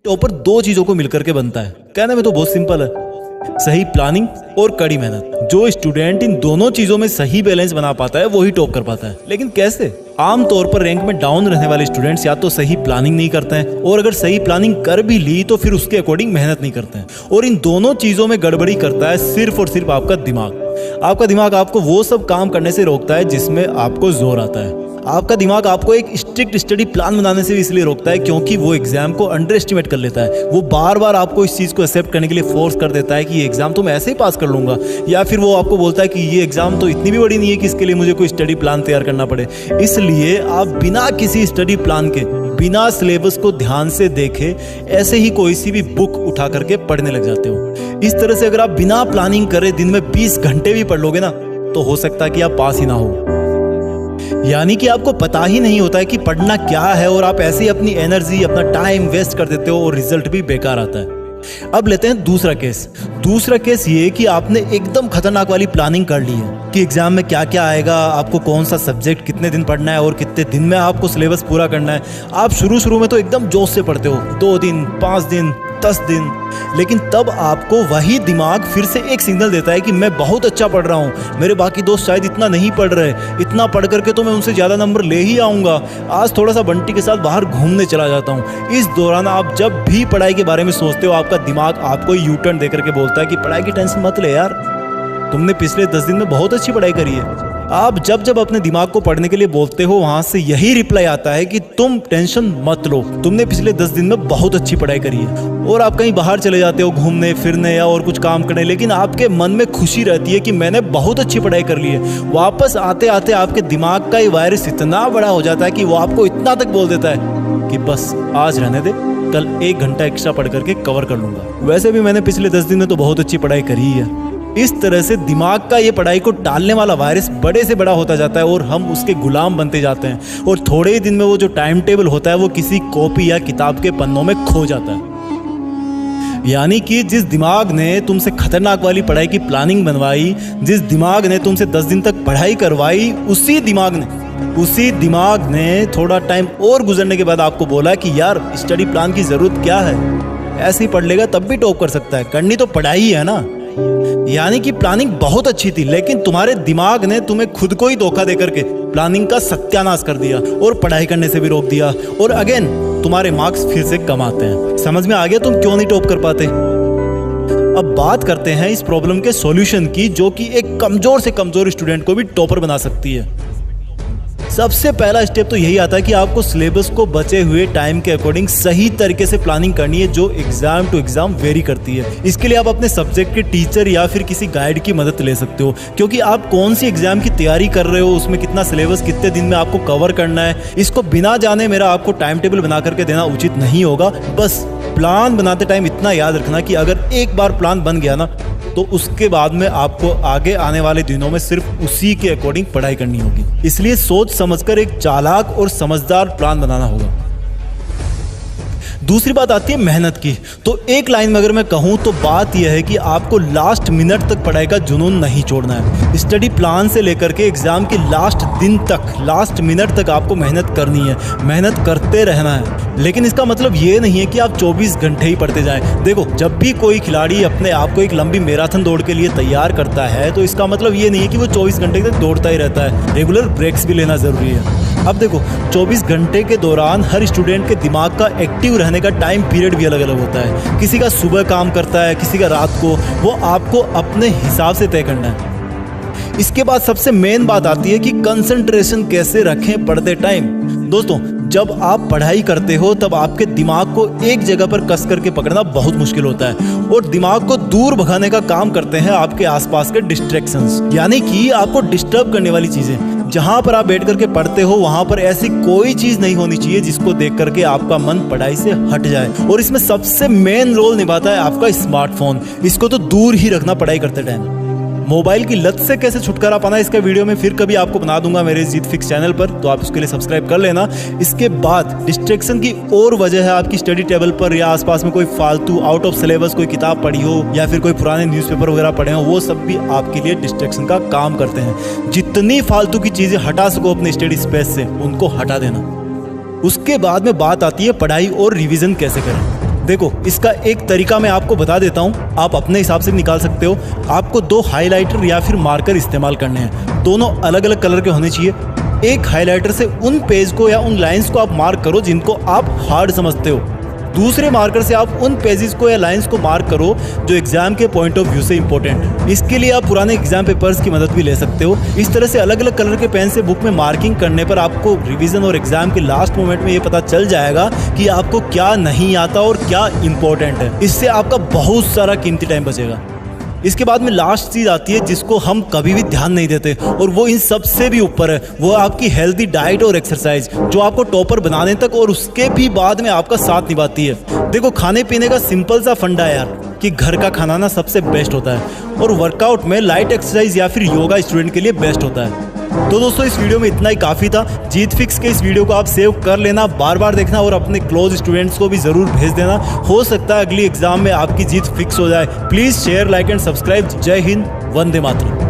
Topper दो चीजों को मिलकर के बनता है। कहने में तो बहुत सिंपल है, सही प्लानिंग और कड़ी मेहनत। जो स्टूडेंट इन दोनों चीजों में सही बैलेंस बना पाता है वही टॉप कर पाता है। लेकिन कैसे? आमतौर पर रैंक में डाउन रहने वाले स्टूडेंट्स या तो सही प्लानिंग नहीं करते हैं, और अगर सही प्लानिंग कर भी ली तो फिर उसके अकॉर्डिंग मेहनत नहीं करते हैं। और इन दोनों चीजों में गड़बड़ी करता है सिर्फ और सिर्फ आपका दिमाग। आपका दिमाग आपको वो सब काम करने से रोकता है जिसमें आपको जोर आता है। आपका दिमाग आपको एक स्ट्रिक्ट स्टडी प्लान बनाने से भी इसलिए रोकता है क्योंकि वो एग्जाम को अंडर एस्टिमेट कर लेता है। वो बार बार आपको इस चीज़ को एक्सेप्ट करने के लिए फोर्स कर देता है कि ये एग्जाम तो मैं ऐसे ही पास कर लूंगा, या फिर वो आपको बोलता है कि ये एग्जाम तो इतनी भी बड़ी नहीं है कि इसके लिए मुझे कोई स्टडी प्लान तैयार करना पड़े। इसलिए आप बिना किसी स्टडी प्लान के, बिना सिलेबस को ध्यान से देखे ऐसे ही कोई सी भी बुक उठा करके पढ़ने लग जाते हो। इस तरह से अगर आप बिना प्लानिंग करे दिन में 20 घंटे भी पढ़ लोगे ना, तो हो सकता है कि आप पास ही ना हो। यानी कि आपको पता ही नहीं होता है कि पढ़ना क्या है, और आप ऐसे ही अपनी एनर्जी, अपना टाइम वेस्ट कर देते हो और रिजल्ट भी बेकार आता है। अब लेते हैं दूसरा केस। दूसरा केस ये कि आपने एकदम खतरनाक वाली प्लानिंग कर ली है कि एग्जाम में क्या क्या आएगा, आपको कौन सा सब्जेक्ट कितने दिन पढ़ना है और कितने दिन में आपको सिलेबस पूरा करना है। आप शुरू में तो एकदम जोश से पढ़ते हो, 2 दिन, 5 दिन, 10 दिन, लेकिन तब आपको वही दिमाग फिर से एक सिग्नल देता है कि मैं बहुत अच्छा पढ़ रहा हूँ, मेरे बाकी दोस्त शायद इतना नहीं पढ़ रहे, इतना पढ़ करके तो मैं उनसे ज़्यादा नंबर ले ही आऊँगा, आज थोड़ा सा बंटी के साथ बाहर घूमने चला जाता हूँ। इस दौरान आप जब भी पढ़ाई के बारे में सोचते हो, आपका दिमाग आपको यू टर्न दे करके बोलता है कि पढ़ाई की टेंशन मत ले यार, तुमने पिछले 10 दिन में बहुत अच्छी पढ़ाई करी है। आप जब अपने दिमाग को पढ़ने के लिए बोलते हो, वहां से यही रिप्लाई आता है कि तुम टेंशन मत लो, तुमने पिछले 10 दिन में बहुत अच्छी पढ़ाई करी है। और आप कहीं बाहर चले जाते हो घूमने फिरने या और कुछ काम करने, लेकिन आपके मन में खुशी रहती है कि मैंने बहुत अच्छी पढ़ाई कर ली है। वापस आते आते आपके दिमाग का ये वायरस इतना बड़ा हो जाता है कि वो आपको इतना तक बोल देता है कि बस आज रहने दे, कल 1 घंटा एक्स्ट्रा पढ़ करके कवर कर लूंगा, वैसे भी मैंने पिछले 10 दिन में तो बहुत अच्छी पढ़ाई करी है। इस तरह से दिमाग का ये पढ़ाई को टालने वाला वायरस बड़े से बड़ा होता जाता है और हम उसके गुलाम बनते जाते हैं, और थोड़े ही दिन में वो जो टाइम टेबल होता है वो किसी कॉपी या किताब के पन्नों में खो जाता है। यानी कि जिस दिमाग ने तुमसे खतरनाक वाली पढ़ाई की प्लानिंग बनवाई, जिस दिमाग ने तुमसे 10 दिन तक पढ़ाई करवाई, उसी दिमाग ने थोड़ा टाइम और गुजरने के बाद आपको बोला कि यार स्टडी प्लान की जरूरत क्या है, ऐसे ही पढ़ लेगा तब भी टॉप कर सकता है, करनी तो पढ़ाई है ना। यानी कि प्लानिंग बहुत अच्छी थी, लेकिन तुम्हारे दिमाग ने तुम्हें खुद को ही धोखा देकर के प्लानिंग का सत्यानाश कर दिया और पढ़ाई करने से भी रोक दिया, और अगेन तुम्हारे मार्क्स फिर से कम आते हैं। समझ में आ गया तुम क्यों नहीं टॉप कर पाते? अब बात करते हैं इस प्रॉब्लम के सॉल्यूशन की, जो कि एक कमजोर से कमजोर स्टूडेंट को भी टॉपर बना सकती है। सबसे पहला स्टेप तो यही आता है कि आपको सिलेबस को बचे हुए टाइम के अकॉर्डिंग सही तरीके से प्लानिंग करनी है, जो एग्जाम टू एग्जाम वेरी करती है। इसके लिए आप अपने सब्जेक्ट के टीचर या फिर किसी गाइड की मदद ले सकते हो, क्योंकि आप कौन सी एग्जाम की तैयारी कर रहे हो, उसमें कितना सिलेबस कितने दिन में आपको कवर करना है, इसको बिना जाने मेरा आपको टाइम टेबल बना करके देना उचित नहीं होगा। बस प्लान बनाते टाइम इतना याद रखना कि अगर एक बार प्लान बन गया ना, तो उसके बाद में आपको आगे आने वाले दिनों में सिर्फ उसी के अकॉर्डिंग पढ़ाई करनी होगी। इसलिए सोच समझकर एक चालाक और समझदार प्लान बनाना होगा। दूसरी बात आती है मेहनत की। तो एक लाइन में अगर मैं कहूँ तो बात यह है कि आपको लास्ट मिनट तक पढ़ाई का जुनून नहीं छोड़ना है। स्टडी प्लान से लेकर के एग्जाम के लास्ट दिन तक, लास्ट मिनट तक आपको मेहनत करनी है, मेहनत करते रहना है। लेकिन इसका मतलब ये नहीं है कि आप 24 घंटे ही पढ़ते जाएं। देखो, जब भी कोई खिलाड़ी अपने आप को एक लंबी मैराथन दौड़ के लिए तैयार करता है, तो इसका मतलब ये नहीं है कि वो 24 घंटे तक दौड़ता ही रहता है। रेगुलर ब्रेक्स भी लेना ज़रूरी है। अब देखो, 24 घंटे के दौरान हर स्टूडेंट के दिमाग का एक्टिव रहने का टाइम पीरियड भी अलग अलग होता है। किसी का सुबह काम करता है, किसी का रात को, वो आपको अपने हिसाब से तय करना है। इसके बाद सबसे मेन बात आती है कि कंसंट्रेशन कैसे रखें पढ़ते टाइम। दोस्तों, जब आप पढ़ाई करते हो तब आपके दिमाग को एक जगह पर कस करके पकड़ना बहुत मुश्किल होता है, और दिमाग को दूर भगाने का काम करते हैं आपके आसपास के डिस्ट्रैक्शंस, यानी कि आपको डिस्टर्ब करने वाली चीजें। जहां पर आप बैठ करके पढ़ते हो वहां पर ऐसी कोई चीज नहीं होनी चाहिए जिसको देख करके आपका मन पढ़ाई से हट जाए। और इसमें सबसे मेन रोल निभाता है आपका स्मार्टफोन। इसको तो दूर ही रखना पढ़ाई करते टाइम। मोबाइल की लत से कैसे छुटकारा पाना, इसका वीडियो में फिर कभी आपको बना दूंगा मेरे जीत फिक्स चैनल पर, तो आप उसके लिए सब्सक्राइब कर लेना। इसके बाद डिस्ट्रैक्शन की और वजह है आपकी स्टडी टेबल पर या आसपास में कोई फालतू आउट ऑफ सिलेबस कोई किताब पढ़ी हो या फिर कोई पुराने न्यूज़पेपर वगैरह पढ़े हो, वो सब भी आपके लिए डिस्ट्रैक्शन का काम करते हैं। जितनी फालतू की चीजें हटा सको अपने स्टडी स्पेस से, उनको हटा देना। उसके बाद में बात आती है पढ़ाई और रिवीजन कैसे करें। देखो, इसका एक तरीका मैं आपको बता देता हूँ, आप अपने हिसाब से निकाल सकते हो। आपको 2 हाइलाइटर या फिर मार्कर इस्तेमाल करने हैं, दोनों अलग अलग कलर के होने चाहिए। एक हाइलाइटर से उन पेज को या उन लाइंस को आप मार्क करो जिनको आप हार्ड समझते हो। दूसरे मार्कर से आप उन पेजेस को या लाइंस को मार्क करो जो एग्जाम के पॉइंट ऑफ व्यू से इंपॉर्टेंट है। इसके लिए आप पुराने एग्जाम पेपर्स की मदद भी ले सकते हो। इस तरह से अलग अलग कलर के पेन से बुक में मार्किंग करने पर आपको रिवीजन और एग्जाम के लास्ट मोमेंट में ये पता चल जाएगा कि आपको क्या नहीं आता और क्या इंपॉर्टेंट है। इससे आपका बहुत सारा कीमती टाइम बचेगा। इसके बाद में लास्ट चीज़ आती है जिसको हम कभी भी ध्यान नहीं देते, और वो इन सबसे भी ऊपर है। वो आपकी हेल्दी डाइट और एक्सरसाइज, जो आपको टॉपर बनाने तक और उसके भी बाद में आपका साथ निभाती है। देखो, खाने पीने का सिंपल सा फंडा है यार, कि घर का खाना ना सबसे बेस्ट होता है, और वर्कआउट में लाइट एक्सरसाइज या फिर योगा स्टूडेंट के लिए बेस्ट होता है। तो दोस्तों, इस वीडियो में इतना ही काफ़ी था। जीत फिक्स के इस वीडियो को आप सेव कर लेना, बार बार देखना और अपने क्लोज स्टूडेंट्स को भी ज़रूर भेज देना। हो सकता है अगली एग्जाम में आपकी जीत फिक्स हो जाए। Please share, like and subscribe. जय हिंद, वंदे मातरम।